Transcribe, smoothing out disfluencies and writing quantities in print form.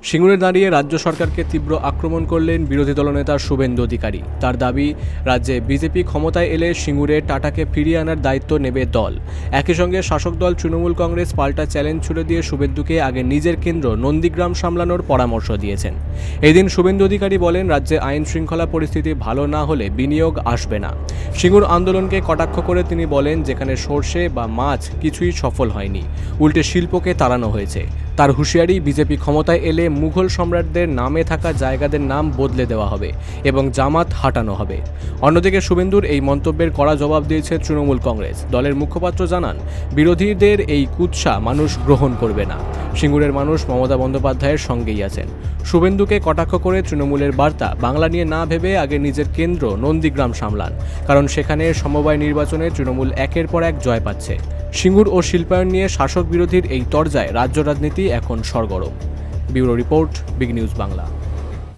সিঙ্গুরে দাঁড়িয়ে রাজ্য সরকারকে তীব্র আক্রমণ করলেন বিরোধী দলনেতা শুভেন্দু অধিকারী। তার দাবি, রাজ্যে বিজেপি ক্ষমতায় এলে সিঙ্গুরে টাটাকে ফিরিয়ে আনার দায়িত্ব নেবে দল। একই সঙ্গে শাসক দল তৃণমূল কংগ্রেস পাল্টা চ্যালেঞ্জ ছুড়ে দিয়ে শুভেন্দুকে আগে নিজের কেন্দ্র নন্দীগ্রাম সামলানোর পরামর্শ দিয়েছেন। এদিন শুভেন্দু অধিকারী বলেন, রাজ্যে আইন শৃঙ্খলা পরিস্থিতি ভালো না হলে বিনিয়োগ আসবে না। সিঙ্গুর আন্দোলনকে কটাক্ষ করে তিনি বলেন, যেখানে সর্ষে বা মাছ কিছুই সফল হয়নি, উল্টে শিল্পকে তাড়ানো হয়েছে। তার হুঁশিয়ারি, বিজেপি ক্ষমতায় এলে মুঘল সম্রাটদের নামে থাকা জায়গাদের নাম বদলে দেওয়া হবে এবং জামাত হাঁটানো হবে। অন্যদিকে শুভেন্দুর এই মন্তব্যের কড়া জবাব দিয়েছে তৃণমূল কংগ্রেস। দলের মুখপাত্র জানান, বিরোধীদের এই কুৎসা মানুষ গ্রহণ করবে না। সিঙ্গুরের মানুষ মমতা বন্দ্যোপাধ্যায়ের সঙ্গেই আছেন। শুভেন্দুকে কটাক্ষ করে তৃণমূলের বার্তা, বাংলা নিয়ে না ভেবে আগে নিজের কেন্দ্র নন্দীগ্রাম সামলান, কারণ সেখানে সমবায় নির্বাচনে তৃণমূল একের পর এক জয় পাচ্ছে। সিঙ্গুর ও শিল্পায়ন নিয়ে শাসক বিরোধীর এই তরজায় রাজ্য রাজনীতি এখন সরগরম। Bureau report, big news Bangla.